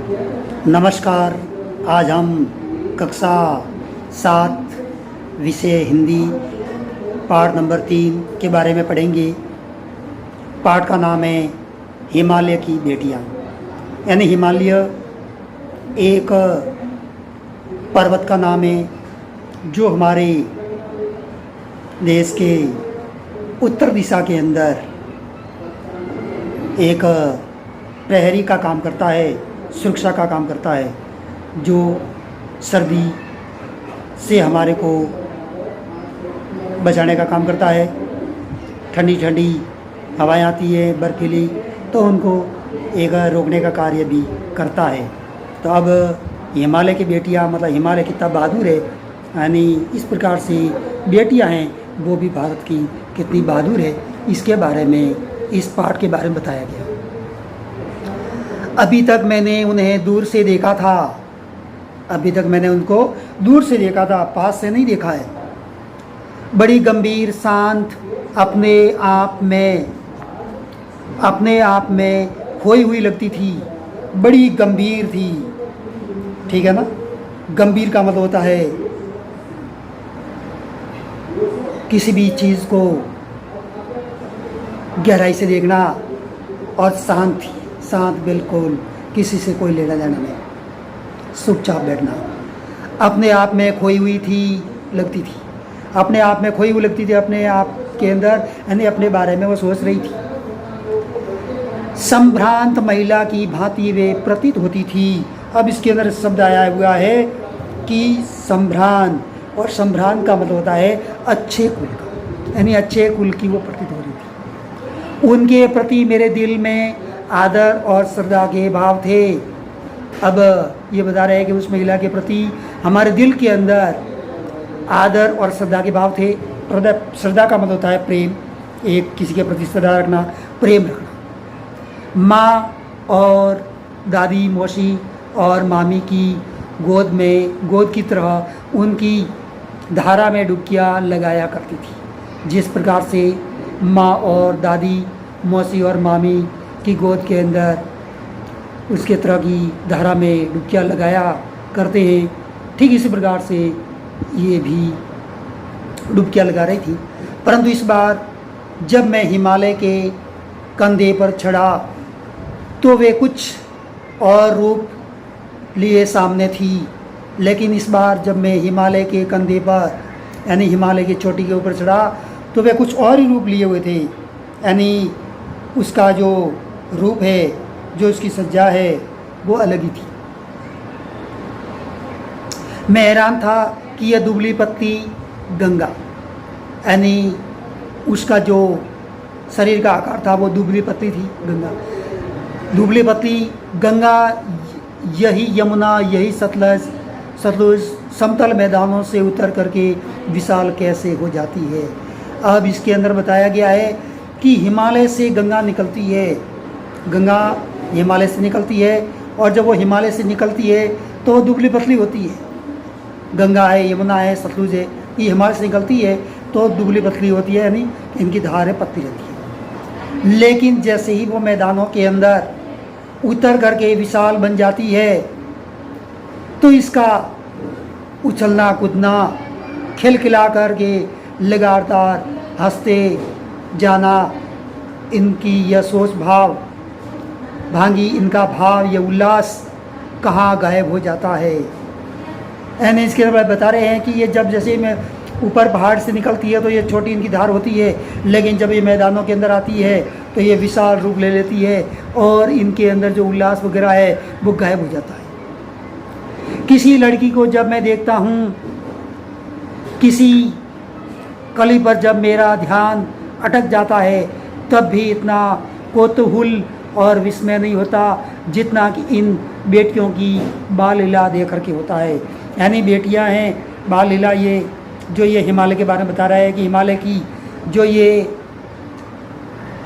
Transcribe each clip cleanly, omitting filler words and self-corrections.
नमस्कार। आज हम कक्षा 7 विषय हिंदी पाठ नंबर 3 के बारे में पढ़ेंगे। पाठ का नाम है हिमालय की बेटियां। यानी हिमालय एक पर्वत का नाम है जो हमारे देश के उत्तर दिशा के अंदर एक प्रहरी का काम करता है, सुरक्षा का काम करता है, जो सर्दी से हमारे को बचाने का काम करता है। ठंडी ठंडी हवाएं आती है बर्फीली, तो उनको एक रोकने का कार्य भी करता है। तो अब हिमालय की बेटियां मतलब हिमालय कितना बहादुर है, यानी इस प्रकार से बेटियां हैं वो भी भारत की कितनी बहादुर है, इसके बारे में इस पाठ के बारे में बताया गया। अभी तक मैंने उन्हें दूर से देखा था। अभी तक मैंने उनको दूर से देखा था, पास से नहीं देखा है। बड़ी गंभीर, शांत, अपने आप में खोई हुई लगती थी। बड़ी गंभीर थी, ठीक है ना। गंभीर का मतलब होता है किसी भी चीज़ को गहराई से देखना, और शांत थी, शांत, बिल्कुल किसी से कोई लेना देना नहीं, चुपचाप बैठना। अपने आप में खोई हुई लगती थी। अपने आप में खोई हुई लगती थी, अपने आप के अंदर, यानी अपने बारे में वो सोच रही थी। संभ्रांत महिला की भांति वे प्रतीत होती थी। अब इसके अंदर शब्द आया हुआ है कि संभ्रांत, और संभ्रांत का मतलब होता है अच्छे कुल का, यानी अच्छे कुल की वो प्रतीत हो रही थी। उनके प्रति मेरे दिल में आदर और श्रद्धा के भाव थे। अब ये बता रहे हैं कि उस महिला के प्रति हमारे दिल के अंदर आदर और श्रद्धा के भाव थे। श्रद्धा का मतलब होता है प्रेम, एक किसी के प्रति श्रद्धा रखना, प्रेम रखना। माँ और दादी, मौसी और मामी की गोद की तरह उनकी धारा में डुबकियाँ लगाया करती थी। जिस प्रकार से माँ और दादी, मौसी और मामी की गोद के अंदर उसके तरह की धारा में डुबकियाँ लगाया करते हैं, ठीक इसी प्रकार से ये भी डुबकियाँ लगा रही थी। परंतु इस बार जब मैं हिमालय के कंधे पर चढ़ा तो वे कुछ और रूप लिए सामने थी। लेकिन इस बार जब मैं हिमालय के कंधे पर, यानी हिमालय की चोटी के ऊपर चढ़ा, तो वे कुछ और ही रूप लिए हुए थे। यानी उसका जो रूप है, जो उसकी सज्जा है, वो अलग ही थी। मैं हैरान था कि यह दुबली पतली गंगा, यानी उसका जो शरीर का आकार था वो दुबली पतली थी गंगा। दुबली पतली गंगा, यही यमुना, यही सतलुज समतल मैदानों से उतर करके विशाल कैसे हो जाती है। अब इसके अंदर बताया गया है कि हिमालय से गंगा निकलती है। गंगा हिमालय से निकलती है, और जब वो हिमालय से निकलती है तो वो दुबली पतली होती है। गंगा है, यमुना है, सतलुज है, ये हिमालय से निकलती है तो दुबली पतली होती है, यानी इनकी धारें पतली रहती है। लेकिन जैसे ही वो मैदानों के अंदर उतर करके विशाल बन जाती है, तो इसका उछलना कूदना, खिलखिला करके लगातार हंसते जाना, इनकी यह सोच भांगी, इनका भाव, यह उल्लास कहाँ गायब हो जाता है। यानी इसके बाद बता रहे हैं कि ये जब जैसे में ऊपर पहाड़ से निकलती है तो ये छोटी इनकी धार होती है, लेकिन जब ये मैदानों के अंदर आती है तो ये विशाल रूप ले लेती है, और इनके अंदर जो उल्लास वगैरह है वो गायब हो जाता है। किसी लड़की को जब मैं देखता हूँ, किसी कली पर जब मेरा ध्यान अटक जाता है, तब भी इतना कौतूहल और विस्मय नहीं होता जितना कि इन बेटियों की बाल लीला देख करके होता है। यानी बेटियां हैं बाल लीला, ये जो ये हिमालय के बारे में बता रहा है कि हिमालय की जो ये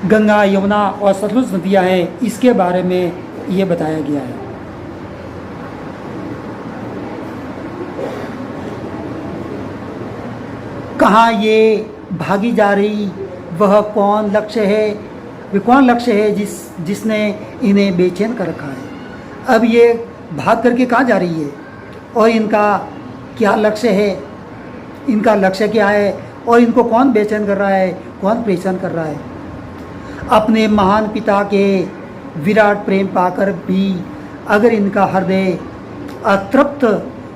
गंगा, यमुना और सतलुज नदियाँ हैं, इसके बारे में ये बताया गया है। कहाँ ये भागी जा रही, वह कौन लक्ष्य है जिसने इन्हें बेचैन कर रखा है। अब ये भाग करके कहाँ जा रही है और इनका क्या लक्ष्य है, इनका लक्ष्य क्या है और इनको कौन बेचैन कर रहा है, कौन परेशान कर रहा है। अपने महान पिता के विराट प्रेम पाकर भी अगर इनका हृदय अतृप्त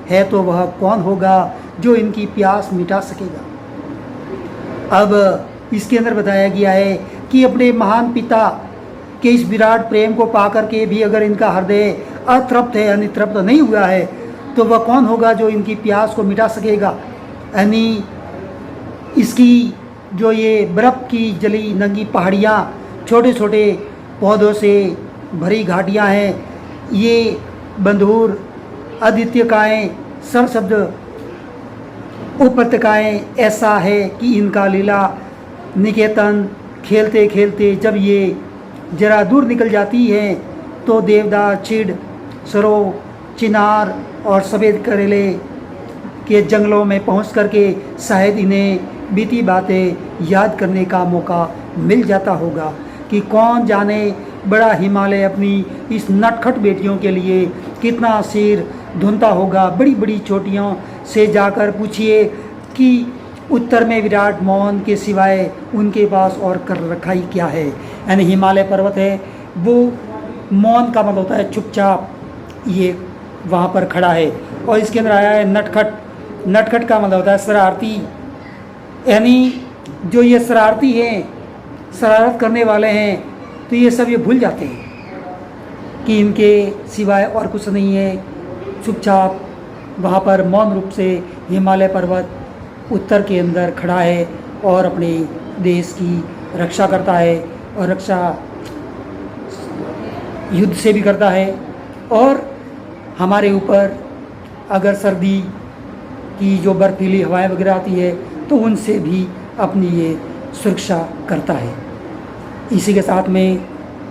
है तो वह कौन होगा जो इनकी प्यास मिटा सकेगा। अब इसके अंदर बताया गया है कि अपने महान पिता के इस विराट प्रेम को पाकर के भी अगर इनका हृदय अतृप्त है यानी तृप्त नहीं हुआ है तो वह कौन होगा जो इनकी प्यास को मिटा सकेगा। यानी इसकी जो ये बर्फ़ की जली नंगी पहाड़ियाँ, छोटे छोटे पौधों से भरी घाटियाँ हैं, ये बंधुर आदित्यकाएँ, सरशब्द उपत्यकाएँ, ऐसा है कि इनका लीला निकेतन खेलते खेलते जब ये जरा दूर निकल जाती हैं तो देवदार, चीड़, सरो, चिनार और सफ़ेद करेले के जंगलों में पहुंच करके शायद इन्हें बीती बातें याद करने का मौका मिल जाता होगा कि कौन जाने बड़ा हिमालय अपनी इस नटखट बेटियों के लिए कितना सिर धुनता होगा। बड़ी बड़ी चोटियों से जाकर पूछिए कि उत्तर में विराट मौन के सिवाय उनके पास और कर रखा ही क्या है। यानी हिमालय पर्वत है वो मौन का मतलब होता है चुपचाप, ये वहाँ पर खड़ा है। और इसके अंदर आया है नटखट, नटखट का मतलब होता है शरारती, यानी जो ये शरारती हैं, शरारत करने वाले हैं, तो ये सब ये भूल जाते हैं कि इनके सिवाय और कुछ नहीं है। चुपचाप वहाँ पर मौन रूप से हिमालय पर्वत उत्तर के अंदर खड़ा है और अपने देश की रक्षा करता है और रक्षा युद्ध से भी करता है। और हमारे ऊपर अगर सर्दी की जो बर्फीली हवाएं वगैरह आती है तो उनसे भी अपनी ये सुरक्षा करता है। इसी के साथ में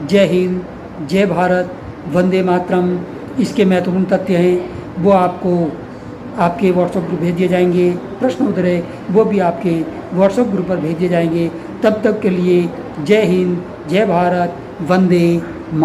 जय हिंद, जय भारत, वंदे मातरम, इसके महत्वपूर्ण तथ्य हैं वो आपको आपके व्हाट्सएप ग्रुप भेज दिए जाएंगे। प्रश्न उत्तर है वो भी आपके व्हाट्सएप ग्रुप पर भेज दिए जाएंगे। तब तक के लिए जय हिंद, जय भारत, वंदे मातरम।